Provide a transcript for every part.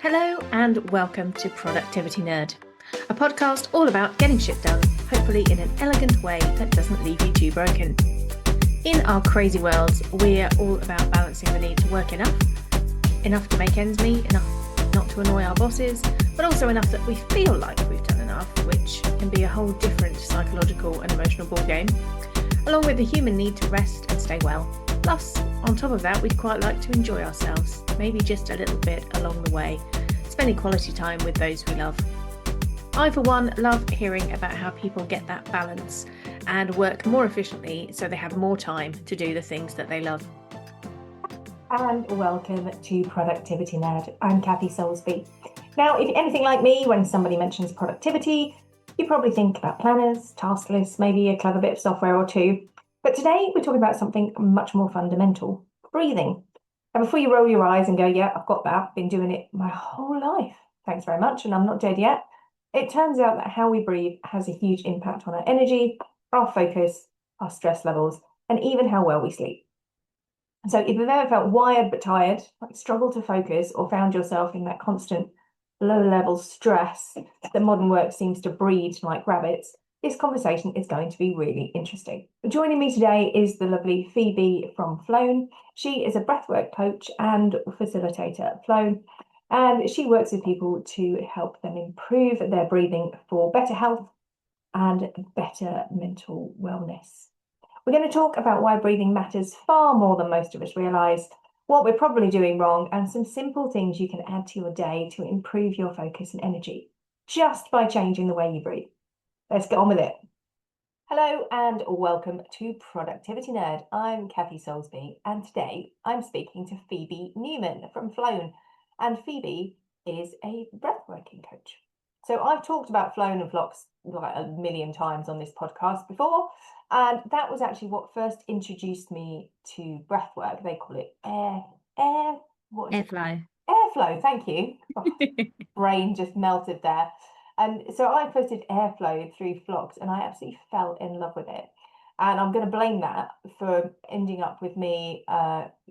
Hello and welcome to Productivity Nerd, a podcast all about getting shit done, hopefully in an elegant way that doesn't leave you too broken. In our crazy worlds, we're all about balancing the need to work enough to make ends meet, enough not to annoy our bosses, but also enough that we feel like we've done enough, which can be a whole different psychological and emotional ballgame, along with the human need to rest and stay well. Plus, on top of that, we'd quite like to enjoy ourselves, maybe just a little bit along the way, spending quality time with those we love. I, for one, love hearing about how people get that balance and work more efficiently so they have more time to do the things that they love. And welcome to Productivity Nerd. I'm Kathy Soulsby. Now, if you're anything like me, when somebody mentions productivity, you probably think about planners, task lists, maybe a clever bit of software or two. But today we're talking about something much more fundamental, breathing. And before you roll your eyes and go, yeah, I've got that, been doing it my whole life, thanks very much, and I'm not dead yet. It turns out that how we breathe has a huge impact on our energy, our focus, our stress levels, and even how well we sleep. So if you've ever felt wired but tired, like struggled to focus, or found yourself in that constant low-level stress that modern work seems to breed like rabbits, this conversation is going to be really interesting. Joining me today is the lovely Phoebe from Flown. She is a breathwork coach and facilitator at Flown, and she works with people to help them improve their breathing for better health and better mental wellness. We're going to talk about why breathing matters far more than most of us realise, what we're probably doing wrong, and some simple things you can add to your day to improve your focus and energy, just by changing the way you breathe. Let's get on with it. Hello and welcome to Productivity Nerd. I'm Kathy Soulsby, and today I'm speaking to Phoebe Newman from Flown. And Phoebe is a breathworking coach. So I've talked about Flown and Flocks like a million times on this podcast before, and that was actually what first introduced me to breathwork. They call it Airflow. Airflow, thank you. Oh, brain just melted there. And so I posted Airflow through Flocks and I absolutely fell in love with it. And I'm going to blame that for ending up with me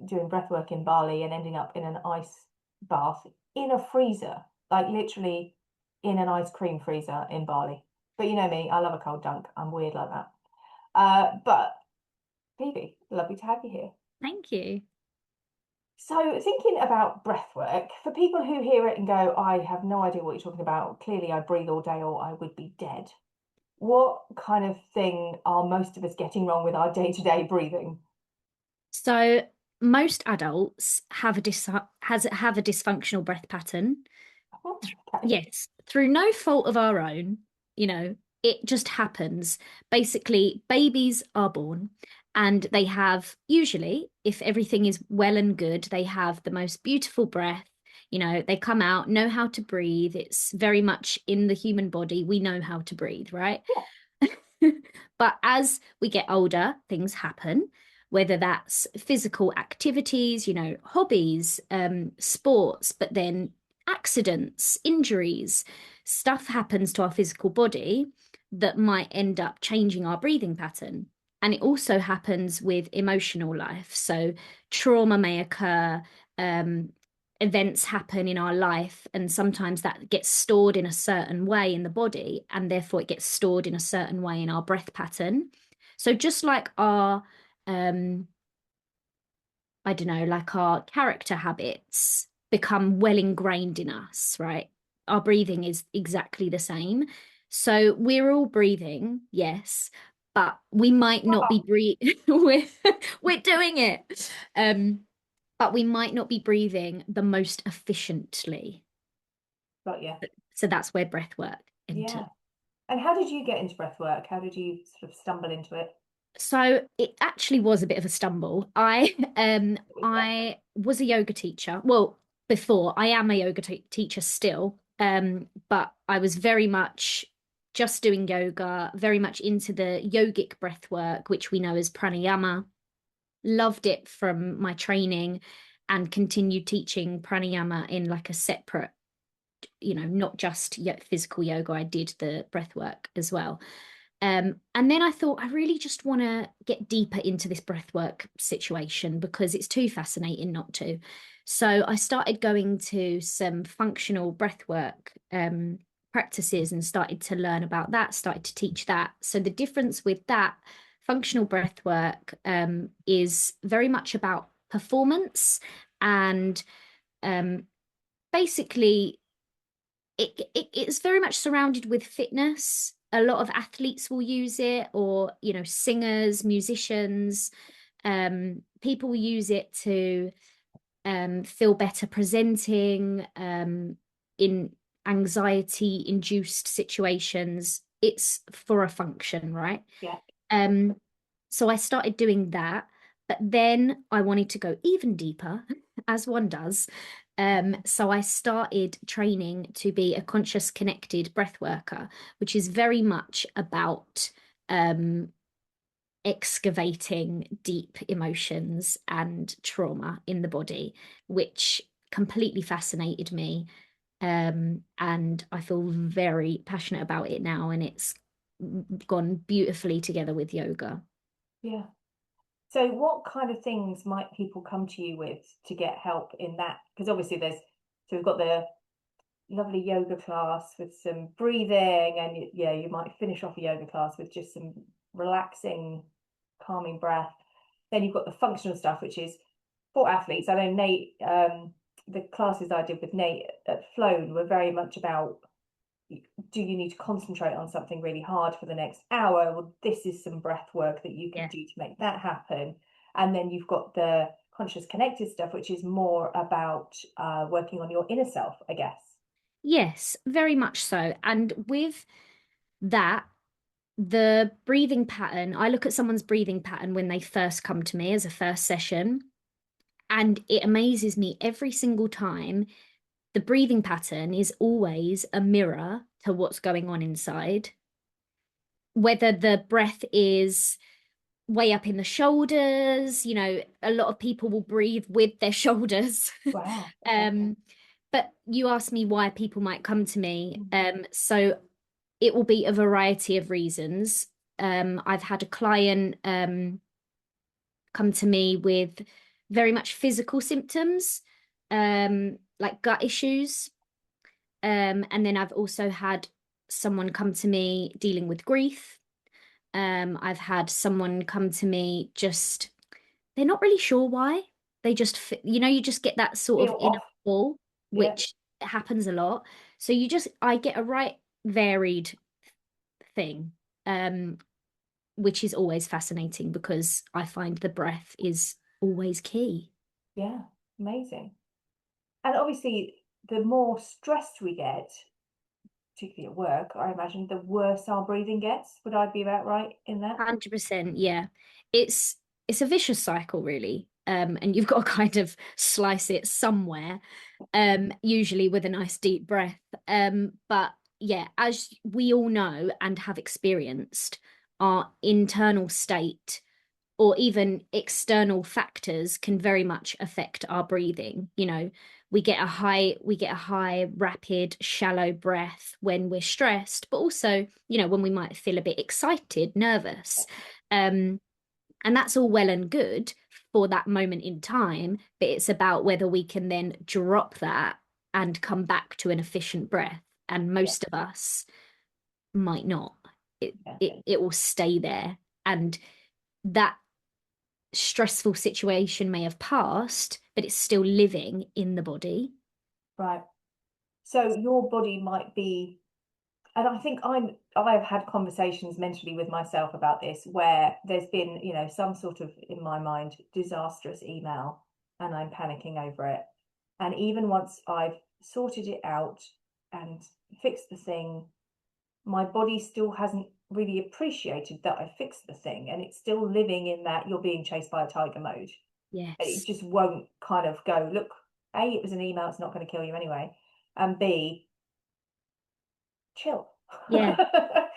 doing breathwork in Bali and ending up in an ice bath in a freezer, like literally in an ice cream freezer in Bali. But you know me, I love a cold dunk. I'm weird like that. But Phoebe, lovely to have you here. Thank you. So thinking about breathwork, for people who hear it and go, I have no idea what you're talking about, clearly I breathe all day or I would be dead. What kind of thing are most of us getting wrong with our day-to-day breathing? So most adults have a dysfunctional breath pattern. Oh, okay. Yes, through no fault of our own, it just happens. Basically, babies are born and they have, usually, if everything is well and good, they have the most beautiful breath. They come out, know how to breathe. It's very much in the human body. We know how to breathe, right? Yeah. But as we get older, things happen, whether that's physical activities, hobbies, sports, but then accidents, injuries, stuff happens to our physical body that might end up changing our breathing pattern. And it also happens with emotional life. So trauma may occur, events happen in our life, and sometimes that gets stored in a certain way in the body, and therefore it gets stored in a certain way in our breath pattern. So just like our, our character habits become well ingrained in us, right? Our breathing is exactly the same. So we're all breathing, yes, but we might not be breathing. we're doing it. But we might not be breathing the most efficiently. Got you. So that's where breath work enters. Yeah. And how did you get into breath work? How did you sort of stumble into it? So it actually was a bit of a stumble. I was a yoga teacher. Well, before I am a yoga teacher still, but I was very much just doing yoga, very much into the yogic breath work, which we know as pranayama. Loved it from my training and continued teaching pranayama in like a separate, not just physical yoga. I did the breath work as well. And then I thought, I really just want to get deeper into this breathwork situation because it's too fascinating not to. So I started going to some functional breathwork practices and started to learn about that, started to teach that. So the difference with that functional breathwork is very much about performance and basically it's very much surrounded with fitness. A lot of athletes will use it, or singers, musicians, people will use it to feel better presenting in anxiety induced situations. It's for a function, right? Yeah. So I started doing that, but then I wanted to go even deeper, as one does. So I started training to be a conscious connected breath worker, which is very much about excavating deep emotions and trauma in the body, which completely fascinated me. And I feel very passionate about it now, and it's gone beautifully together with yoga. Yeah. So what kind of things might people come to you with to get help in that? Because obviously so we've got the lovely yoga class with some breathing, and yeah, you might finish off a yoga class with just some relaxing, calming breath. Then you've got the functional stuff, which is for athletes. I know Nate, the classes I did with Nate at Flown were very much about, do you need to concentrate on something really hard for the next hour? Well, this is some breath work that you can Yeah. do to make that happen. And then you've got the conscious connected stuff, which is more about working on your inner self, I guess. Yes, very much so. And with that, the breathing pattern, I look at someone's breathing pattern when they first come to me as a first session, and it amazes me every single time. The breathing pattern is always a mirror to what's going on inside. Whether the breath is way up in the shoulders, a lot of people will breathe with their shoulders. Wow. Okay. But you asked me why people might come to me. Mm-hmm. So it will be a variety of reasons. I've had a client come to me with very much physical symptoms, like gut issues. And then I've also had someone come to me dealing with grief. I've had someone come to me just, they're not really sure why. They just, you just get that sort Feel of inner off. pull, Yeah. which happens a lot. So I get a right varied thing, which is always fascinating because I find the breath is always key. Yeah. Amazing. And obviously, the more stressed we get, particularly at work, I imagine the worse our breathing gets. Would I be about right in that? 100%, yeah. It's it's a vicious cycle, really. And you've got to kind of slice it somewhere, usually with a nice deep breath. But yeah, as we all know and have experienced, our internal state or even external factors can very much affect our breathing. We get a high rapid shallow breath when we're stressed, but also when we might feel a bit excited, nervous. And that's all well and good for that moment in time, but it's about whether we can then drop that and come back to an efficient breath. And Yeah. most of us might not. it Yeah. it, it will stay there, and that stressful situation may have passed, but it's still living in the body. Right. So your body might be, and I think I've had conversations mentally with myself about this where there's been, some sort of, in my mind, disastrous email and I'm panicking over it. And even once I've sorted it out and fixed the thing, my body still hasn't really appreciated that I fixed the thing, and it's still living in that you're being chased by a tiger mode. It Yes. just won't kind of go, look, A, it was an email, it's not going to kill you anyway. And B, chill. Yeah.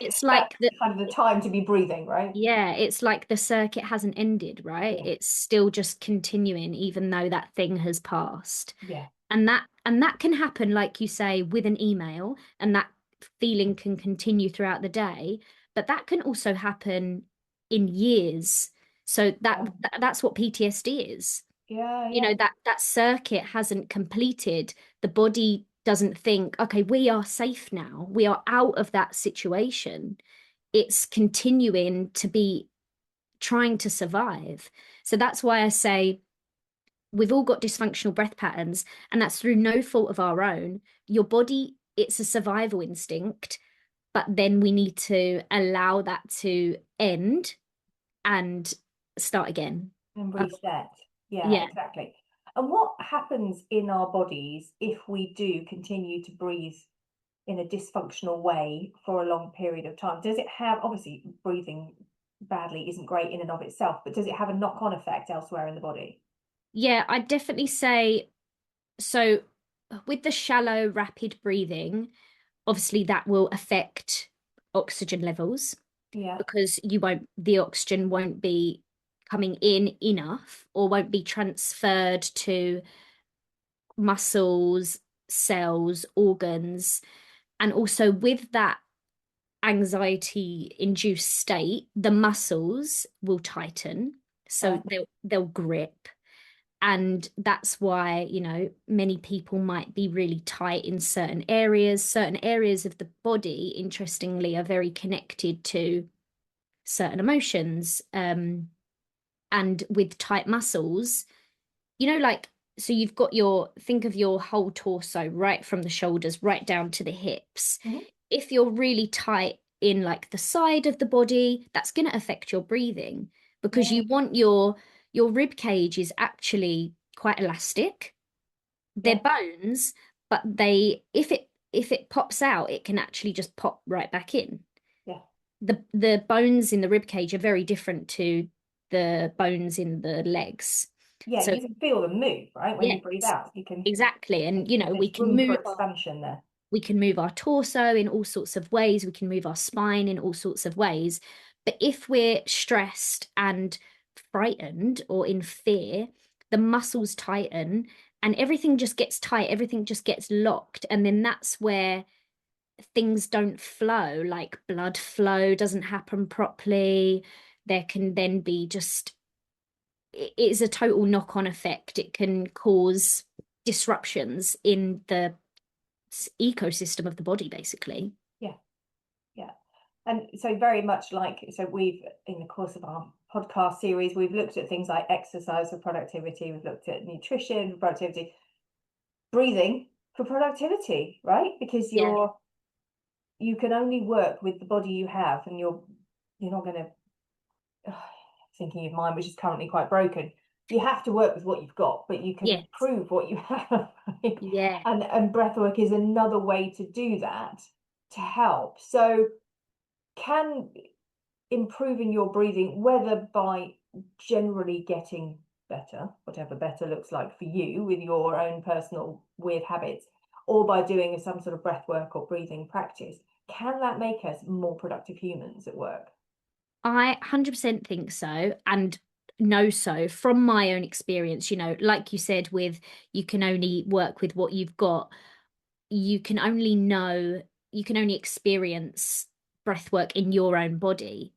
It's That's like the kind of the time to be breathing, right? Yeah, it's like the circuit hasn't ended, right? Yeah. It's still just continuing even though that thing has passed. Yeah. And that can happen, like you say, with an email, and that feeling can continue throughout the day. but that can also happen in years. So that's what PTSD is. Yeah, You yeah. know, that circuit hasn't completed. The body doesn't think, okay, we are safe now. We are out of that situation. It's continuing to be trying to survive. So that's why I say we've all got dysfunctional breath patterns, and that's through no fault of our own. Your body, it's a survival instinct, but then we need to allow that to end and start again. And reset. Yeah, Yeah. exactly. And what happens in our bodies if we do continue to breathe in a dysfunctional way for a long period of time? Does it have, obviously, breathing badly isn't great in and of itself, but does it have a knock-on effect elsewhere in the body? Yeah, I'd definitely say so. With the shallow, rapid breathing, obviously that will affect oxygen levels Yeah, because the oxygen won't be coming in enough or won't be transferred to muscles, cells, organs. And also with that anxiety induced state, the muscles will tighten. So right. they'll grip. And that's why, many people might be really tight in certain areas. Certain areas of the body, interestingly, are very connected to certain emotions. And with tight muscles, like, so you've got think of your whole torso, right from the shoulders, right down to the hips. Mhm. If you're really tight in like the side of the body, that's going to affect your breathing because Yeah, you want your rib cage is actually quite elastic. They're yeah, bones, but if it pops out, it can actually just pop right back in. yeah. The bones in the rib cage are very different to the bones in the legs. Yeah, So you can feel them move, right? When you breathe yes, out, you can, exactly. And there's room for expansion there. we can move our torso in all sorts of ways. We can move our spine in all sorts of ways. But if we're stressed and frightened or in fear, the muscles tighten and everything just gets tight, everything just gets locked. And then that's where things don't flow, like blood flow doesn't happen properly. There can then be just, it is a total knock-on effect. It can cause disruptions in the ecosystem of the body, basically. Yeah, yeah. And so very much like, so we've, in the course of our podcast series, we've looked at things like exercise for productivity, we've looked at nutrition for productivity, breathing for productivity, right? Because Yeah. you can only work with the body you have, and you're not going to, thinking of mine, which is currently quite broken. You have to work with what you've got, but you can Yes. improve what you have. Yeah. And breathwork is another way to do that, to help. So can improving your breathing, whether by generally getting better, whatever better looks like for you with your own personal weird habits, or by doing some sort of breath work or breathing practice, can that make us more productive humans at work? I 100% think so. And know so from my own experience, like you said, with you can only work with what you've got, you can only know, you can only experience breath work in your own body.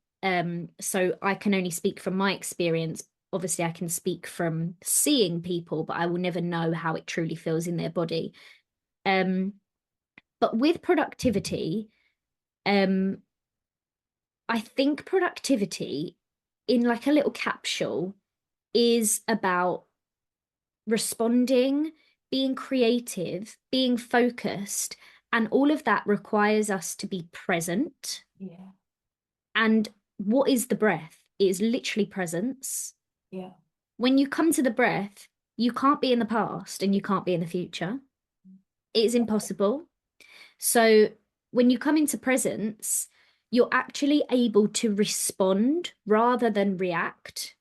So I can only speak from my experience. Obviously, I can speak from seeing people, but I will never know how it truly feels in their body. Um, but with productivity, um, I think productivity in like a little capsule is about responding, being creative, being focused, and all of that requires us to be present. Yeah, And what is the breath? It is literally presence. yeah, When you come to the breath, you can't be in the past and you can't be in the future. It is impossible. So when you come into presence, you're actually able to respond rather than react.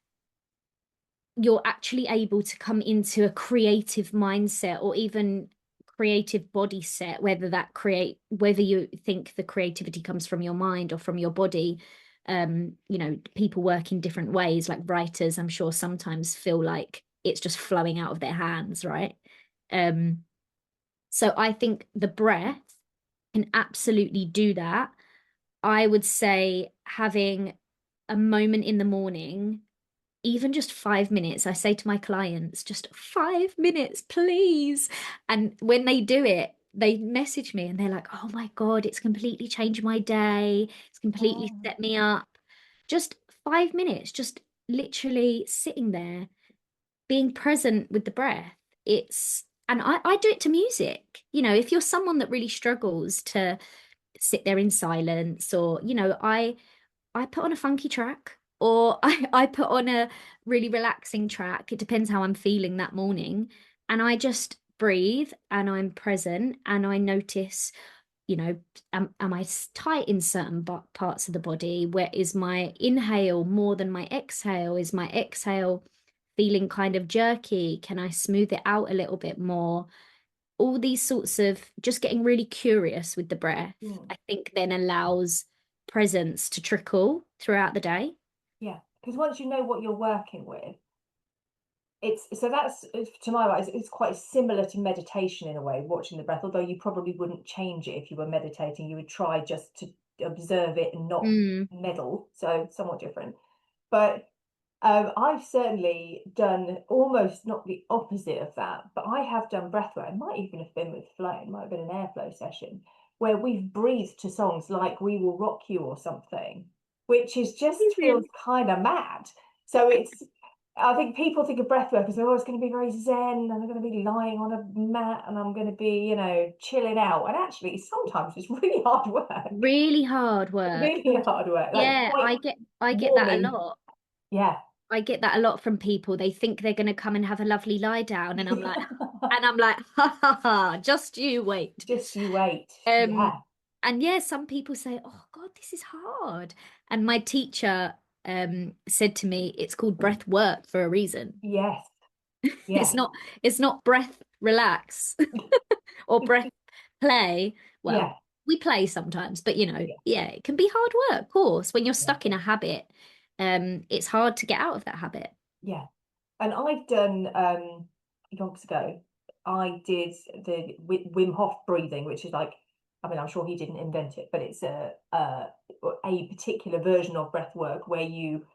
You're actually able to come into a creative mindset or even creative body set, whether you think the creativity comes from your mind or from your body. People work in different ways, like writers, I'm sure sometimes feel like it's just flowing out of their hands, right? So I think the breath can absolutely do that. I would say having a moment in the morning, even just 5 minutes. I say to my clients, just 5 minutes, please. And when they do it, they message me and they're like, oh my God, it's completely changed my day. It's completely Oh, set me up. Just 5 minutes, just literally sitting there, being present with the breath. And I do it to music. If you're someone that really struggles to sit there in silence, or, I put on a funky track, or I put on a really relaxing track. It depends how I'm feeling that morning. And I just breathe and I'm present and I notice, am I tight in certain parts of the body? Where is my inhale more than my exhale? Is my exhale feeling kind of jerky? Can I smooth it out a little bit more? All these sorts of just getting really curious with the breath, mm, I think then allows presence to trickle throughout the day. yeah. Because once you know what you're working with, it's so that's to my eyes, it's quite similar to meditation in a way, watching the breath. Although you probably wouldn't change it if you were meditating, you would try just to observe it and not Mm, meddle. So somewhat different. But I've certainly done almost not the opposite of that, but I have done breathwork. It might even have been with Flown, it might have been an airflow session where we've breathed to songs like "We Will Rock You" or something, which is just feels amazing. kind of mad. So I think people think of breathwork as, oh, it's going to be very zen, and I'm going to be lying on a mat, and I'm going to be, chilling out. And actually, sometimes it's really hard work, Really hard work. really hard work, like Yeah, quite I get that a warming. lot. Yeah. I get that a lot from people. They think they're going to come and have a lovely lie down, and I'm like, ha ha ha, just you wait. Just you wait. Um, Yeah. and yeah, some people say, "Oh God, this is hard." And my teacher said to me, "It's called breath work for a reason. Yes. It's Yeah. not breath relax or breath play." Well, Yeah. we play sometimes, but Yeah. yeah, it can be hard work, of course. When you're Yeah. stuck in a habit, it's hard to get out of that habit. Yeah. And I've done yonks ago, I did the Wim Hof breathing, which is like, I mean, I'm sure he didn't invent it, but it's a particular version of breath work where you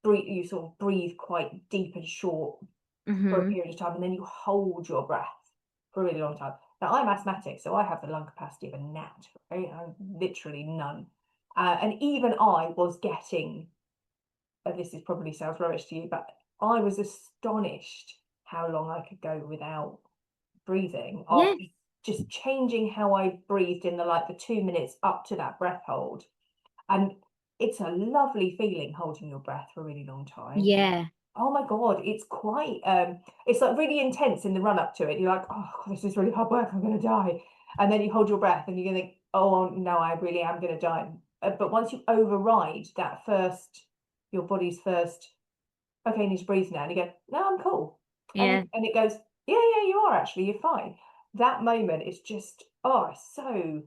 sort of breathe quite deep and short for a Hmm. period of time, and then you hold your breath for a really long time. Now, I'm asthmatic, so I have the lung capacity of a gnat, right? I'm literally none. And even I was getting, this is probably sounds rubbish to you, but I was astonished how long I could go without breathing Yeah, after just changing how I breathed in the 2 minutes up to that breath hold. And it's a lovely feeling holding your breath for a really long time. yeah, Oh my God, it's quite it's like really intense in the run up to it. You're like, oh God, this is really hard work, I'm gonna die. And then you hold your breath and you're gonna think, oh no, I really am gonna die. But once you override that first, your body's first, okay, you need to breathe now, and you go, no, I'm cool. yeah. And it goes, yeah, you are actually, you're fine. That moment is just, oh, it's so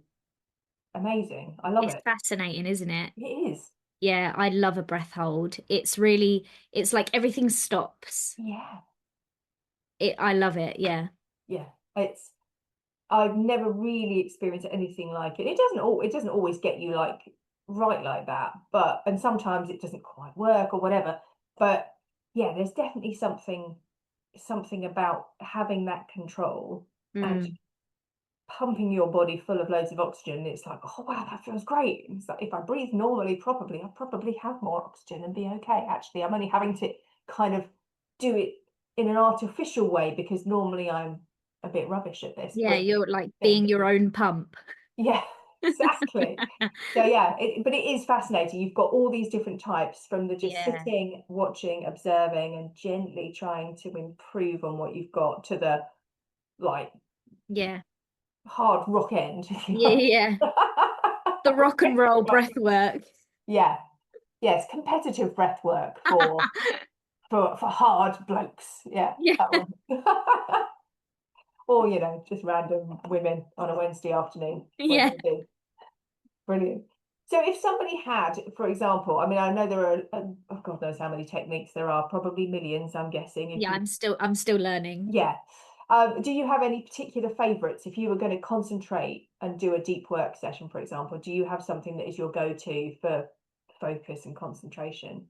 amazing. I love It's it. fascinating, isn't it? It is. Yeah, I love a breath hold. It's like everything stops. Yeah. I love it. Yeah. Yeah. It's I've never really experienced anything like it. It doesn't always get you like right like that, but and sometimes it doesn't quite work or whatever. But yeah, there's definitely something about having that control and Mm. pumping your body full of loads of oxygen. It's like, oh wow, that feels great. It's like if I breathe normally properly, I probably have more oxygen and be okay. Actually, I'm only having to kind of do it in an artificial way because normally I'm a bit rubbish at this Yeah, breathing you're like thing. being your own pump. Yeah, exactly. So yeah, but it is fascinating. You've got all these different types from the just Yeah. sitting, watching, observing, and gently trying to improve on what you've got to the like Yeah. hard rock end, if you Yeah, like. yeah. The rock and roll breath work. Yeah, yes, competitive breath work for hard blokes. Yeah, Yeah. that one. Or just random women on a Wednesday afternoon when Yeah. they do. Brilliant. So if somebody had, for example, I mean, I know there are, oh God knows how many techniques there are, probably millions, I'm guessing. If Yeah, you, I'm still learning. yeah. Do you have any particular favorites? If you were going to concentrate and do a deep work session, for example, do you have something that is your go-to for focus and concentration?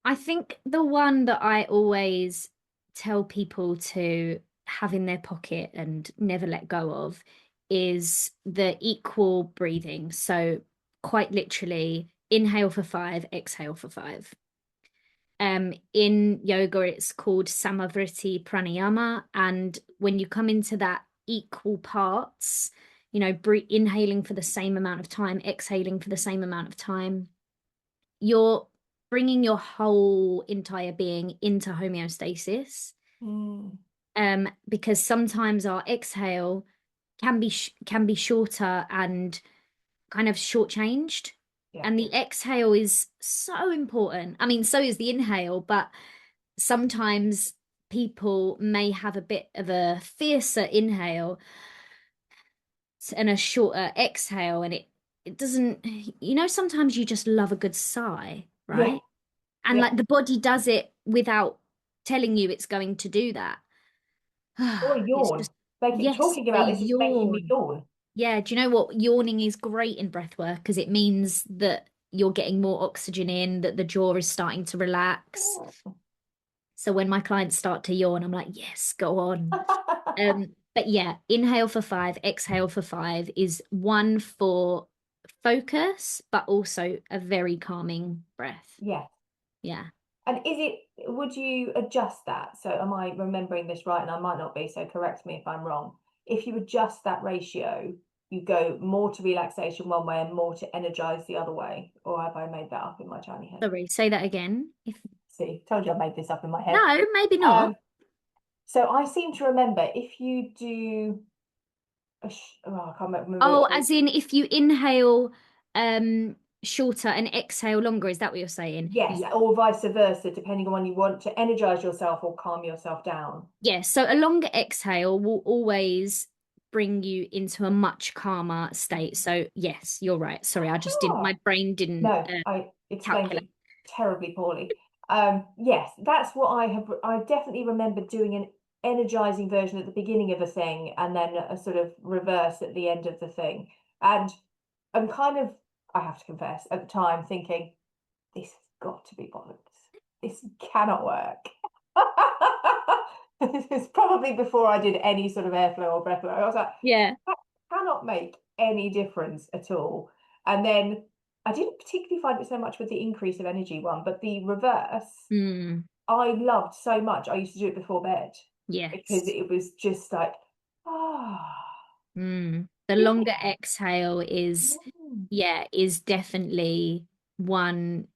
I think the one that I always tell people to have in their pocket and never let go of is the equal breathing. So, quite literally, inhale for 5, exhale for 5. In yoga, it's called Samavriti Pranayama. And when you come into that equal parts, inhaling for the same amount of time, exhaling for the same amount of time, you're bringing your whole entire being into homeostasis. Mm. Because sometimes our exhale can be shorter and kind of shortchanged. Yeah. And the exhale is so important. I mean, so is the inhale, but sometimes people may have a bit of a fiercer inhale and a shorter exhale, and it doesn't, sometimes you just love a good sigh, Yeah. right? And Yeah. like the body does it without telling you it's going to do that. Or a It's yawn. just, Talking yes, a about this is making me yawn. yawn. Yeah, do you know what? Yawning is great in breath work because it means that you're getting more oxygen in, that the jaw is starting to relax. Oh. So when my clients start to yawn, I'm like, yes, go on. But yeah, inhale for 5, exhale for 5 is one for focus, but also a very calming breath. Yeah. Yeah. And would you adjust that? So am I remembering this right? And I might not be, so correct me if I'm wrong. If you adjust that ratio, you go more to relaxation one way and more to energize the other way. Or have I made that up in my tiny head? Sorry, say that again. See, told you I made this up in my head. No, maybe Um, not. so I seem to remember if you do I can't remember Oh, which way. as in if you inhale shorter and exhale longer, is that what you're saying? Yes, Yeah. or vice versa, depending on when you want to energize yourself or calm yourself down. Yeah, so a longer exhale will always bring you into a much calmer state. So yes, you're right. Sorry, I just didn't, Ah, my brain didn't no, I explained calculate. it terribly poorly. Yes, that's what I definitely remember doing an energizing version at the beginning of a thing and then a sort of reverse at the end of the thing. And I'm kind of, I have to confess, at the time thinking, this has got to be bollocks. This cannot work. This is probably before I did any sort of airflow or breath work. I was like, Yeah. that cannot make any difference at all. And then I didn't particularly find it so much with the increase of energy one, but the reverse, Mm, I loved so much. I used to do it before bed because yes. it was just like, ah, The longer yeah. exhale is, Mm. yeah, is definitely one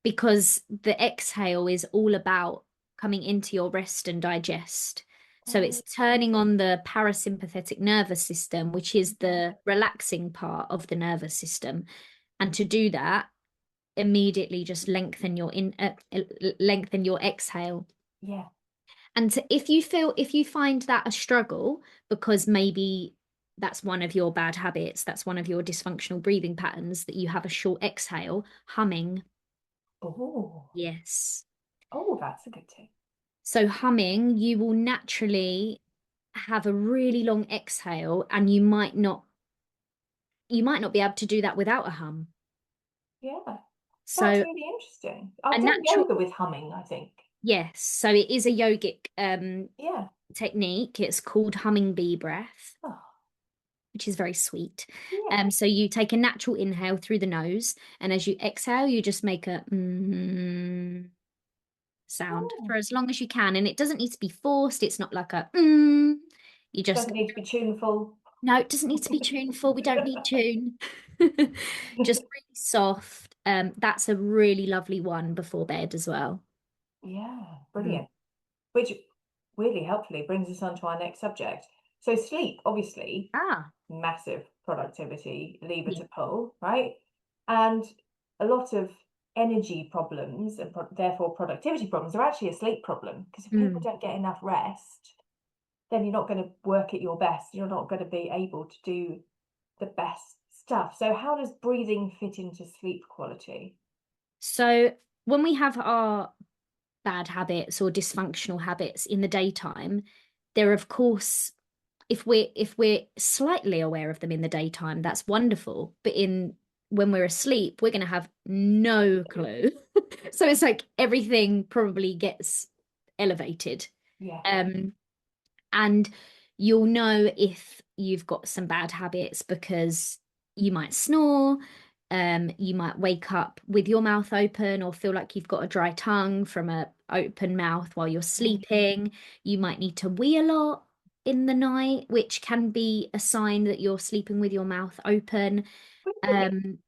because the exhale is all about coming into your rest and digest. So it's Oh, turning on the parasympathetic nervous system, which is yeah. the relaxing part of the nervous system. And to do that, immediately just lengthen your exhale. Yeah. And if you find that a struggle because maybe that's one of your bad habits, that's one of your dysfunctional breathing patterns that you have a short exhale, humming. Oh, Yes. oh, that's a good tip. So humming, you will naturally have a really long exhale and you might not be able to do that without a hum. Yeah. That's So really interesting. a I've done natural yoga with humming, I think. yes, so it is a yogic Yeah. technique. It's called humming bee breath, Oh, which is very sweet. yeah. So you take a natural inhale through the nose, and as you exhale, you just make a sound for Oh. as long as you can. And it doesn't need to be forced. It's not like a you just Doesn't need to be tuneful. no, it doesn't need to be tuneful. We don't need tune. Just really soft. That's a really lovely one before bed as well. Yeah, Mm. brilliant. Which really helpfully brings us on to our next subject. So sleep, obviously, Ah, massive productivity lever yeah. to pull, right? And a lot of energy problems and therefore productivity problems are actually a sleep problem because if people Mm. don't get enough rest, then you're not going to work at your best. You're not going to be able to do the best stuff. So how does breathing fit into sleep quality? So when we have our bad habits or dysfunctional habits in the daytime, There, of course, if we're slightly aware of them in the daytime, that's wonderful. But when we're asleep, we're going to have no clue. So it's like everything probably gets elevated. Yeah. And you'll know if you've got some bad habits because you might snore, you might wake up with your mouth open or feel like you've got a dry tongue from a open mouth while you're sleeping. You might need to wee a lot in the night, which can be a sign that you're sleeping with your mouth open. Really? Um,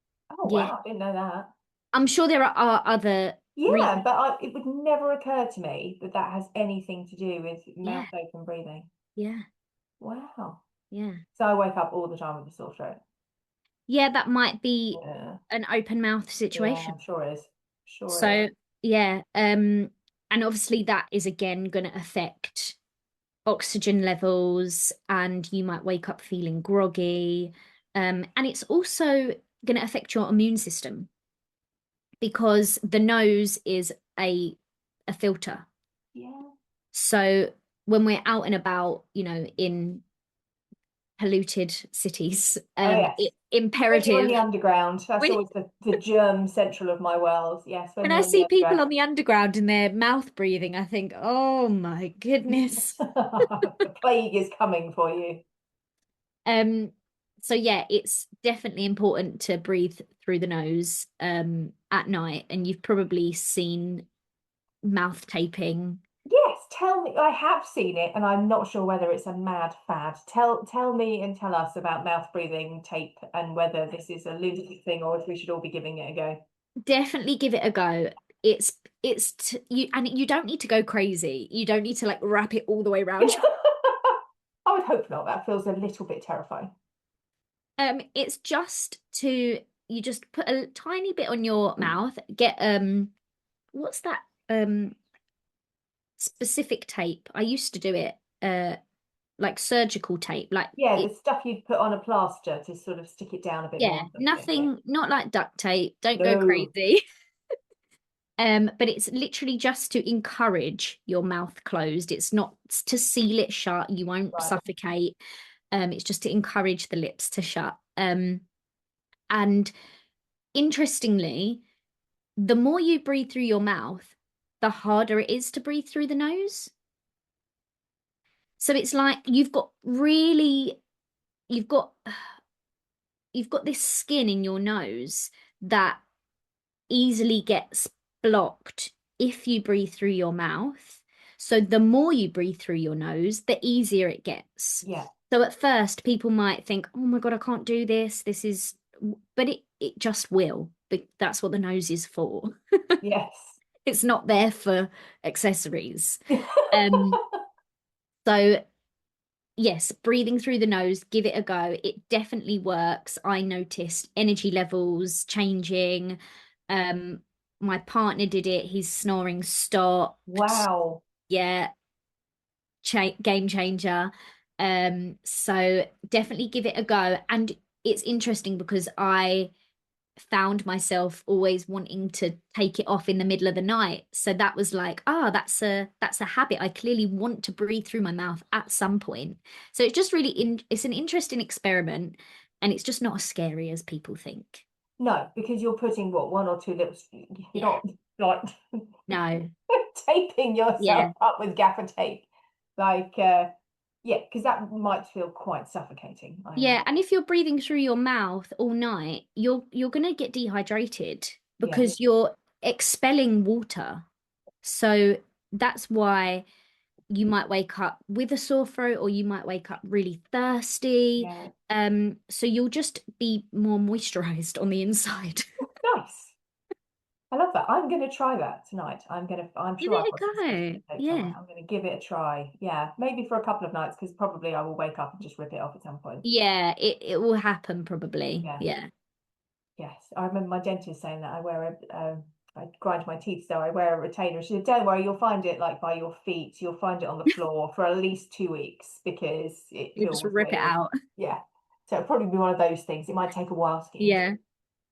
Oh, yeah, wow. I didn't know that. I'm sure there are other Yeah, reasons. but it would never occur to me that that has anything to do with Yeah, mouth open breathing. yeah, Wow. yeah. So I wake up all the time with a sore throat. Yeah, that might be Yeah. an open mouth Yeah, situation. I'm sure it is. Sure it is. So yeah, and obviously that is again going to affect oxygen levels, and you might wake up feeling groggy. And it's also going to affect your immune system because the nose is a filter. Yeah. So when we're out and about, in polluted cities, Oh, yes. it's Especially on imperative. the underground. That's When always the germ central of my world. Yes, when when you're I on the see people underground. on the underground and their mouth breathing, I think, oh my goodness. The plague is coming for you. Um, so yeah, it's definitely important to breathe through the nose at night, and you've probably seen mouth taping. Yes, tell me. I have seen it, and I'm not sure whether it's a mad fad. Tell me and tell us about mouth breathing tape and whether this is a lunatic thing or if we should all be giving it a go. Definitely give it a go. You, and you don't need to go crazy. You don't need to like wrap it all the way around. I would hope not. That feels a little bit terrifying. It's just to you just put a tiny bit on your mouth, get what's that specific tape? I used to do it like surgical tape, like Yeah, it, the stuff you'd put on a plaster to sort of stick it down a bit more yeah, or something. Yeah. nothing, not like duct tape. Don't go No. crazy. But it's literally just to encourage your mouth closed. It's not to seal it shut. You won't Right. suffocate. It's just to encourage the lips to shut. And interestingly, the more you breathe through your mouth, the harder it is to breathe through the nose. So it's like you've got you've got this skin in your nose that easily gets blocked if you breathe through your mouth. So the more you breathe through your nose, the easier it gets. Yeah. So at first, people might think, "Oh my God, I can't do this. This is," but it just will. But that's what the nose is for. Yes. It's not there for accessories. Um, so yes, breathing through the nose, give it a go. It definitely works. I noticed energy levels changing. Um, my partner did it. His snoring stopped. Wow. Yeah, game changer. So definitely give it a go. And it's interesting because I found myself always wanting to take it off in the middle of the night. So that was like, that's a habit. I clearly want to breathe through my mouth at some point. So it's just really it's an interesting experiment, and it's just not as scary as people think. No, because you're putting what, one or two lips. You're Yeah. not like No. taping yourself Yeah. up with gaffer tape. Like, yeah, because that might feel quite suffocating, I Yeah, imagine. and if you're breathing through your mouth all night, you're gonna get dehydrated Yeah. because you're expelling water. So that's why you might wake up with a sore throat or you might wake up really thirsty. Yeah. So you'll just be more moisturized on the inside. Nice. I love that. I'm going to try that tonight. I'm Give sure I've it got some sticky a go. tape somewhere. Yeah. I'm going to give it a try. Yeah. Maybe for a couple of nights because probably I will wake up and just rip it off at some point. Yeah, it will happen probably. Yeah. Yeah. Yes. I remember my dentist saying that I grind my teeth, so I wear a retainer. She said, "Don't worry, you'll find it like by your feet. You'll find it on the floor for at least 2 weeks because it You just feels rip it weird." out. Yeah. So it'll probably be one of those things. It might take a while to get into. Yeah.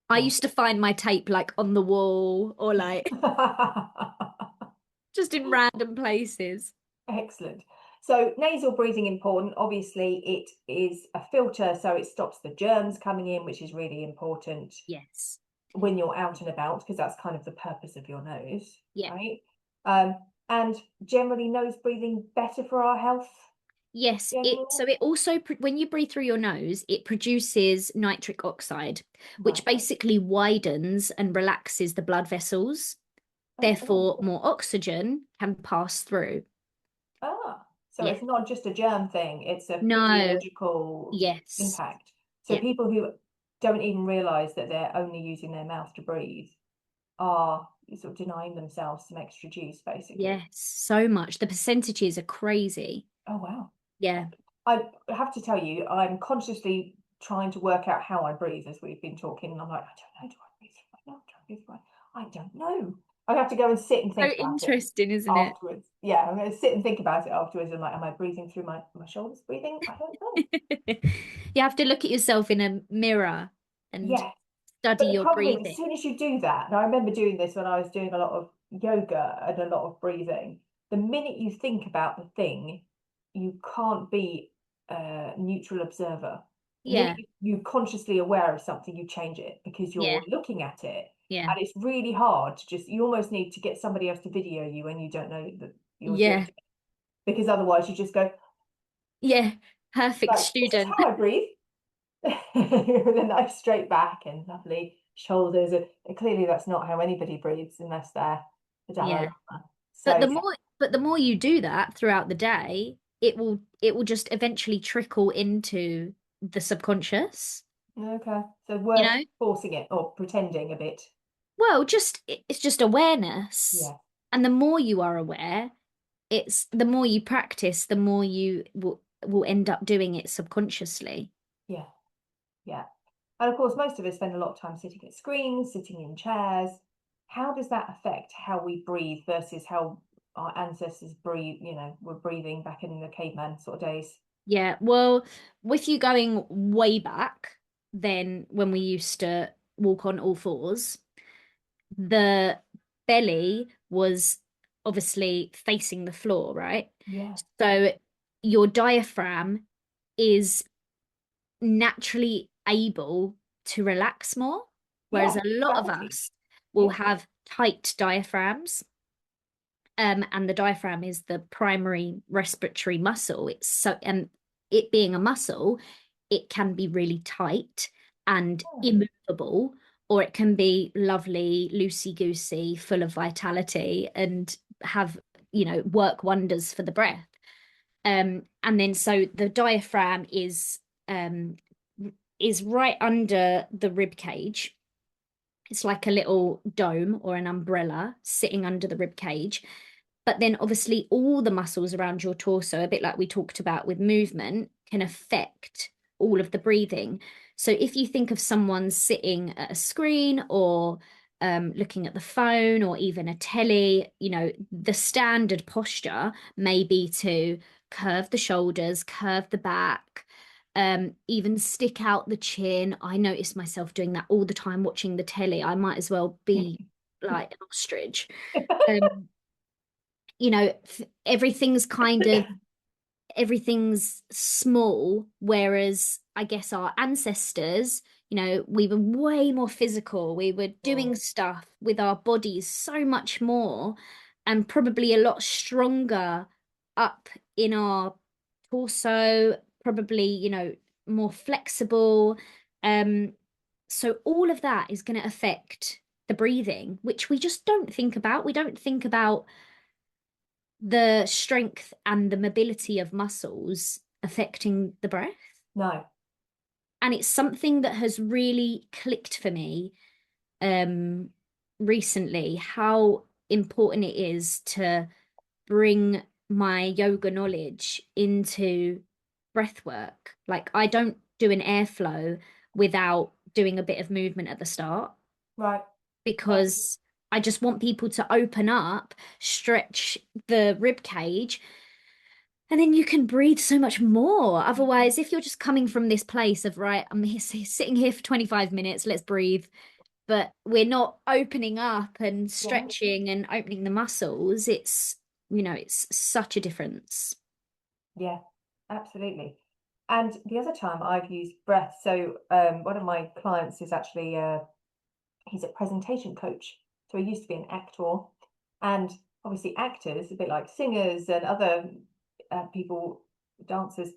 I Yeah. used to find my tape like on the wall or like just in random places. Excellent. So nasal breathing important. Obviously, it is a filter, so it stops the germs coming in, which is really important Yes. when you're out and about, because that's kind of the purpose of your nose, Yeah. right? Um, and generally, nose breathing better for our health. Yes, General, it also when you breathe through your nose, it produces nitric oxide, which right? basically widens and relaxes the blood vessels. Oh, Therefore, more oxygen can pass through. so Yeah. it's not just a germ thing; it's a No. physiological Yes. impact. So Yeah. people who don't even realize that they're only using their mouth to breathe are sort of denying themselves some extra juice, basically. Yes. So much. The percentages are crazy. Oh, wow. Yeah. I have to tell you, I'm consciously trying to work out how I breathe as we've been talking. And I'm like, I don't know. Do I breathe through my mouth? Do I breathe through my... I don't know. I have to go and sit and So think about it interesting, isn't it? afterwards. Yeah, I'm going to sit and think about it afterwards. I'm like, am I breathing through my shoulders breathing? I don't know. You have to look at yourself in a mirror and Yeah. study But the your problem is, as breathing. soon as you do that, and I remember doing this when I was doing a lot of yoga and a lot of breathing, the minute you think about the thing, you can't be a neutral observer. The minute Yeah. you're consciously aware of something, you change it because Yeah. you're looking at it. Yeah. And it's really hard to just, you almost need to get somebody else to video you when you don't know that you're doing Yeah. it. Because otherwise you just go, Yeah. Perfect like, this is student. how I breathe. With a nice straight back and lovely shoulders. And clearly, that's not how anybody breathes unless they're the Dalai Yeah. Lama. But So, the more you do that throughout the day, it will just eventually trickle into the subconscious, okay. So, you worth know? forcing it or pretending a bit. Well, it's just awareness. Yeah. And the more you are aware, it's the more you practice, the more you will end up doing it subconsciously. Yeah. Yeah. And of course, most of us spend a lot of time sitting at screens, sitting in chairs. How does that affect how we breathe versus how our ancestors breathe, were breathing back in the caveman sort of days? Yeah, well, with you going way back, then when we used to walk on all fours, the belly was obviously facing the floor, right? Yeah. So your diaphragm is naturally able to relax more, whereas Yeah. a lot of Gravity. us will Yeah. have tight diaphragms. And the diaphragm is the primary respiratory muscle. It's so, and it being a muscle, it can be really tight and Oh, immovable, or it can be lovely, loosey-goosey, full of vitality and have, work wonders for the breath. And then so the diaphragm is right under the rib cage. It's like a little dome or an umbrella sitting under the rib cage. But then obviously all the muscles around your torso, a bit like we talked about with movement, can affect all of the breathing. So if you think of someone sitting at a screen or looking at the phone or even a telly, the standard posture may be to curve the shoulders, curve the back, even stick out the chin. I notice myself doing that all the time watching the telly. I might as well be like an ostrich. Um, everything's everything's small, whereas I guess our ancestors, we were way more physical. We were doing oh, stuff with our bodies so much more and probably a lot stronger up in our torso, probably, more flexible. Um, so all of that is going to affect the breathing, which we just don't think about. We don't think about the strength and the mobility of muscles affecting the breath. no. And it's something that has really clicked for me um, recently, how important it is to bring my yoga knowledge into breath work. Like, I don't do an airflow without doing a bit of movement at the start Right. Yeah. because I just want people to open up, stretch the rib cage, and then you can breathe so much more. Otherwise, if you're just coming from this place of, right, I'm here, sitting here for 25 minutes, let's breathe, but we're not opening up and Yeah. stretching and opening the muscles, it's such a difference. Yeah, absolutely. And the other time I've used breath, so one of my clients is actually he's a presentation coach. So he used to be an actor, and obviously actors, a bit like singers and other people, dancers,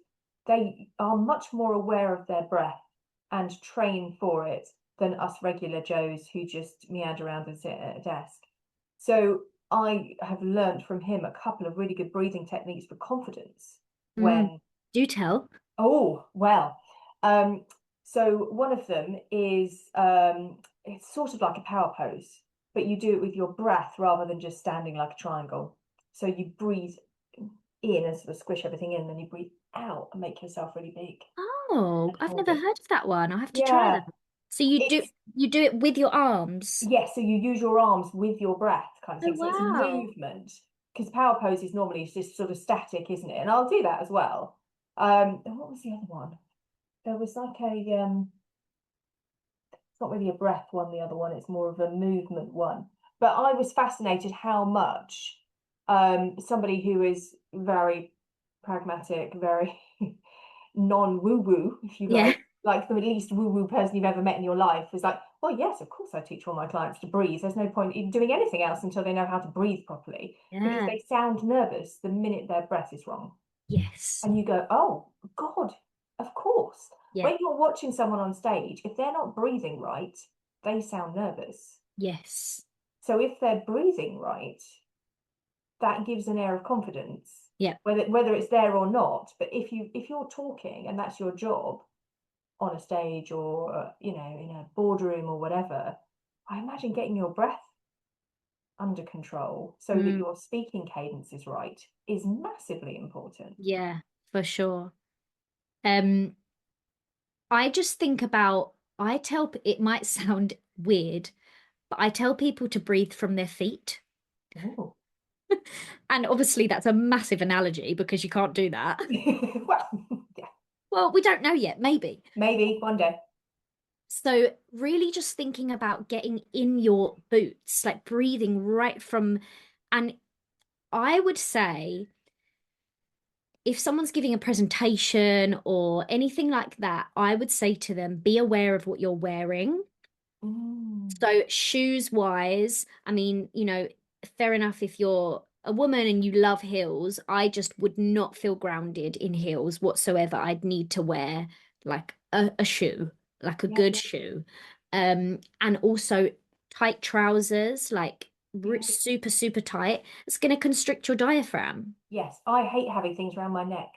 they are much more aware of their breath and train for it than us regular Joes who just meander around and sit at a desk. So I have learned from him a couple of really good breathing techniques for confidence Mm, when do tell. oh, well. Um, so one of them is it's sort of like a power pose, but you do it with your breath rather than just standing like a triangle. So you breathe in and sort of squish everything in, then you breathe out and make yourself really big Oh, and I've hold never it. heard of that one. I'll have to try Yeah, that. So you do it's you do it with your arms. yes, so you use your arms with your breath kind of Oh thing. So it's a wow. movement because power pose is normally just sort of static, isn't it? And I'll do that as well. And what was the other one? There was like a it's not really a breath one, the other one, it's more of a movement one. But I was fascinated how much somebody who is very pragmatic, very non-woo-woo, if you Yeah. like the least woo-woo person you've ever met in your life, was like, well, yes, of course I teach all my clients to breathe. There's no point in doing anything else until they know how to breathe properly because Yeah. they sound nervous the minute their breath is wrong. Yes. And you go, oh, God, of course. Yeah. When you're watching someone on stage, if they're not breathing right, they sound nervous. Yes. So if they're breathing right, that gives an air of confidence, Yeah. whether it's there or not. But if you're talking and that's your job on a stage or in a boardroom or whatever, I imagine getting your breath under control so that Mm, your speaking cadence is right is massively important. yeah, for sure. Um, I just think about it might sound weird, but I tell people to breathe from their feet. Oh. And obviously that's a massive analogy because you can't do that. Well, yeah, Well, we don't know yet, maybe. maybe one day. So, really just thinking about getting in your boots, like breathing right from, and I would say if someone's giving a presentation or anything like that, I would say to them, be aware of what you're wearing. Mm. So, shoes wise, I mean, fair enough if you're a woman and you love heels, I just would not feel grounded in heels whatsoever. I'd need to wear like a shoe, like a Yeah, good shoe. And also tight trousers, like yeah. super, super tight. It's going to constrict your diaphragm. Yes, I hate having things around my neck.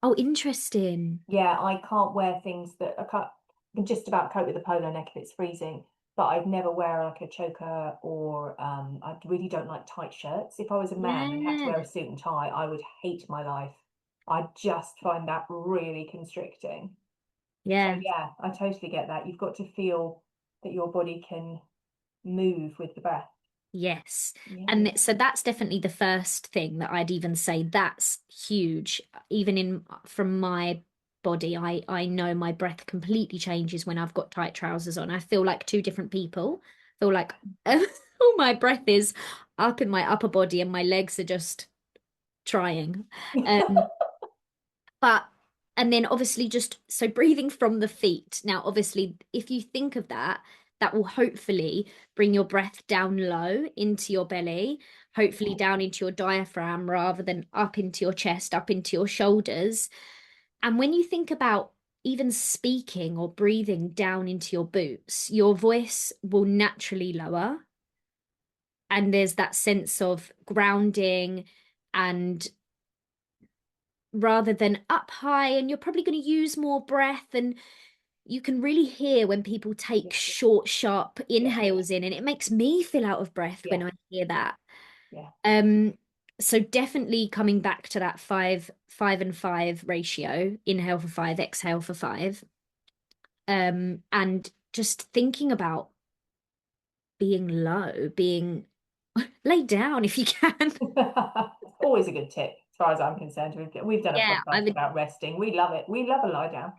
Oh, interesting. Yeah, I can't wear things that I can't. I can just about cope with a polo neck if it's freezing, but I'd never wear like a choker or I really don't like tight shirts. If I was a man and had to Yeah. wear a suit and tie, I would hate my life. I just find that really constricting. So Yeah. yeah, I totally get that. You've got to feel that your body can move with the breath. Yes. Yeah. And so that's definitely the first thing that I'd even say that's huge. Even in from my body, I know my breath completely changes when I've got tight trousers on. I feel like two different people. I feel like all my breath is up in my upper body and my legs are just trying. Um, but and then obviously just so breathing from the feet. Now, obviously, if you think of that, that will hopefully bring your breath down low into your belly, hopefully down into your diaphragm rather than up into your chest, up into your shoulders. And when you think about even speaking or breathing down into your boots, your voice will naturally lower. And there's that sense of grounding and rather than up high, and you're probably going to use more breath. And you can really hear when people take Yeah, short, sharp yeah, inhales in, and it makes me feel out of breath yeah, when I hear that. yeah. Um, so definitely coming back to that 5, 5 and 5 ratio, inhale for 5, exhale for 5. And just thinking about being low, being lay down if you can. It's always a good tip, as far as I'm concerned. We've done a Yeah, I podcast would. about resting. We love it. We love a lie down.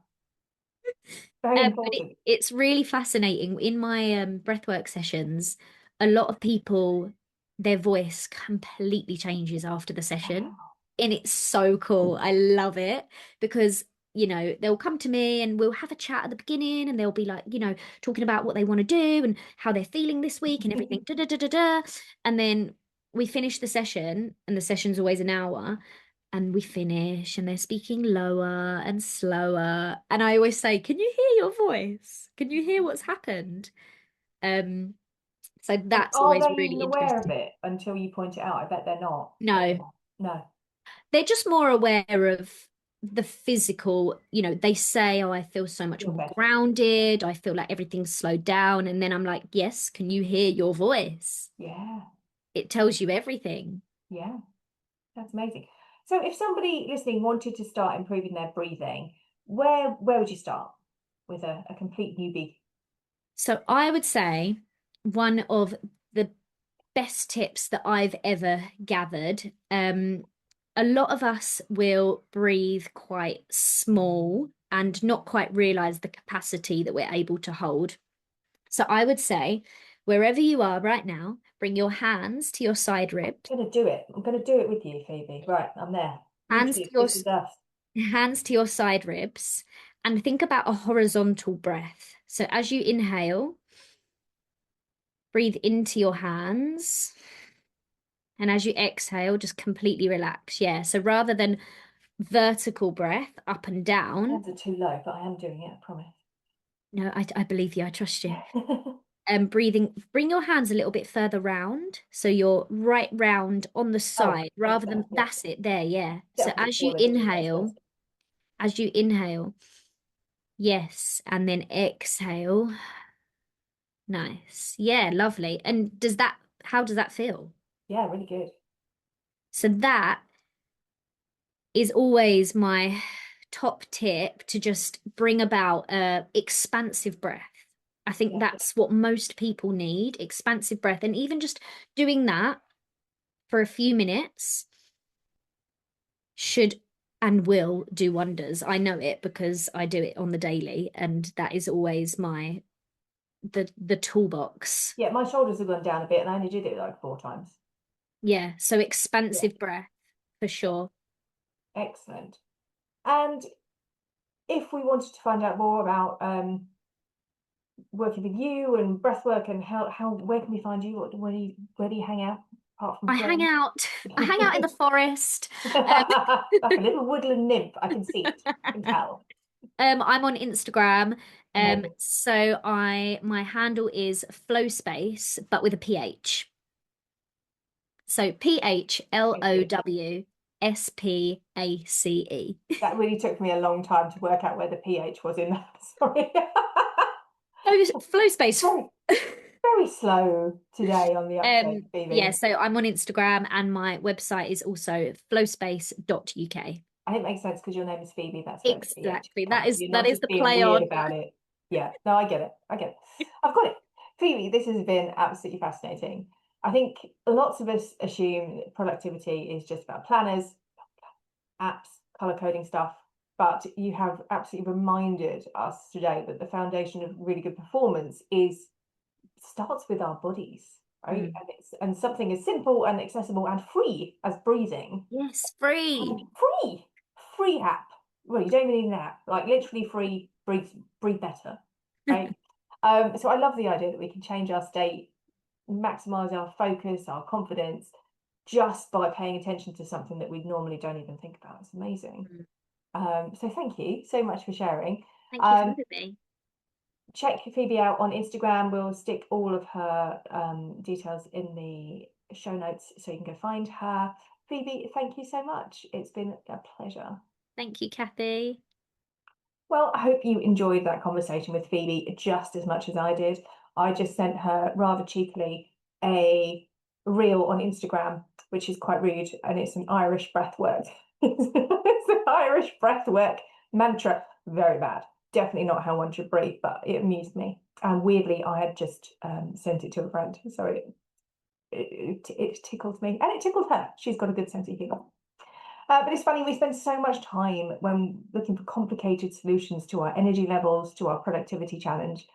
Very But important. it's really fascinating. In my breathwork sessions, a lot of people, their voice completely changes after the session. Wow. And it's so cool. I love it because, they'll come to me and we'll have a chat at the beginning and they'll be like, talking about what they want to do and how they're feeling this week and everything. Da, da, da, da, da. And then we finish the session, and the session's always an hour. And we finish and they're speaking lower and slower. And I always say, can you hear your voice? Can you hear what's happened? Um, so And that's are always they really even aware of interesting. it until you point it out? I bet they're not. No, No. they're just more aware of the physical, they say, oh, I feel so much Feel more better. grounded. I feel like everything's slowed down. And then I'm like, yes, can you hear your voice? Yeah. It tells you everything. Yeah. That's amazing. So if somebody listening wanted to start improving their breathing, where would you start with a complete newbie? So I would say one of the best tips that I've ever gathered. A lot of us will breathe quite small and not quite realize the capacity that we're able to hold. So I would say, wherever you are right now, bring your hands to your side ribs, I'm gonna do it. I'm gonna do it with you, Phoebe. Right, I'm there. hands to YouTube, this is us. hands to your side ribs, and think about a horizontal breath. So as you inhale, breathe into your hands. And as you exhale, just completely relax. Yeah. So rather than vertical breath up and down, Hands are too low, but I am doing it, I promise. no, I believe you. I trust you. Breathing, bring your hands a little bit further round. So you're right round on the Oh, side like rather than that, yeah. that's it there. Yeah. Don't So have to fall into it, that's perfect. as you inhale, yes. And then exhale. Nice. Yeah. Lovely. And how does that feel? Yeah, really good. So that is always my top tip to just bring about a expansive breath. I think Yeah. that's what most people need, expansive breath. And even just doing that for a few minutes should and will do wonders. I know it because I do it on the daily, and that is always the toolbox. Yeah, my shoulders have gone down a bit and I only did it like 4 times. Yeah, so Yeah, expansive breath for sure. excellent. And if we wanted to find out more about working with you and breathwork and how where can we find you? Where do you hang out apart from I hang Flown? out, I hang out in the forest. Like a little woodland nymph. I can see it. I can tell. I'm on Instagram. Amazing. So my handle is flow space, but with a PH. So Thank you. PHLOWSPACE. That really took me a long time to work out where the pH was in that. Sorry. Flow space. Very, very slow today on the uptake, Yeah, Phoebe. so I'm on Instagram and my website is also flowspace.uk. And it makes sense because your name is Phoebe. That's where the pH Exactly. comes. You're That not is just the being play weird on. about it. Yeah. No, I get it. I get it. I've got it. Phoebe, this has been absolutely fascinating. I think lots of us assume productivity is just about planners, apps, color coding stuff, but you have absolutely reminded us today that the foundation of really good performance starts with our bodies, right? Mm. And something as simple and accessible and free as breathing. Yes, free. And free app. Well, you don't even need an app, like literally free, breathe better, right? So I love the idea that we can change our state, maximize our focus, our confidence, just by paying attention to something that we normally don't even think about. It's amazing. So thank you so much for sharing. Thank you for having me. Check Phoebe out on Instagram. We'll stick all of her details in the show notes so you can go find her. Phoebe, thank you so much. It's been a pleasure. Thank you, Kathy. Well, I hope you enjoyed that conversation with Phoebe just as much as I did. I just sent her rather cheekily a reel on Instagram, which is quite rude, and it's an Irish breathwork. It's an Irish breathwork mantra. Very bad. Definitely not how one should breathe, but it amused me. And weirdly, I had just sent it to a friend, so it tickled me, and it tickled her. She's got a good sense of humour. But it's funny, we spend so much time when looking for complicated solutions to our energy levels, to our productivity challenge.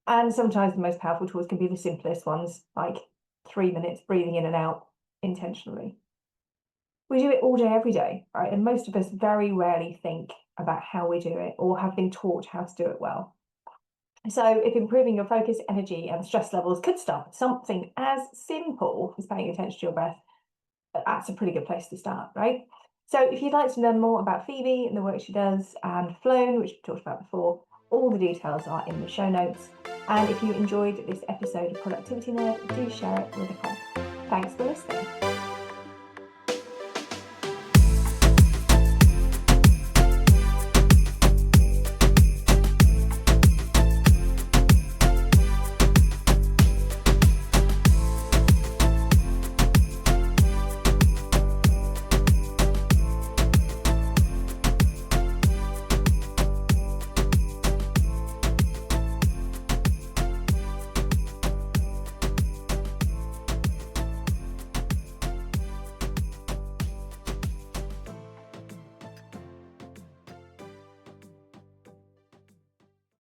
And sometimes the most powerful tools can be the simplest ones, like 3 minutes breathing in and out intentionally. We do it all day, every day, right? And most of us very rarely think about how we do it or have been taught how to do it well. So if improving your focus, energy, and stress levels could start with something as simple as paying attention to your breath, that's a pretty good place to start, right? So if you'd like to learn more about Phoebe and the work she does, and Flown, which we talked about before, all the details are in the show notes. And if you enjoyed this episode of Productivity Nerd, do share it with a friend. Thanks for listening.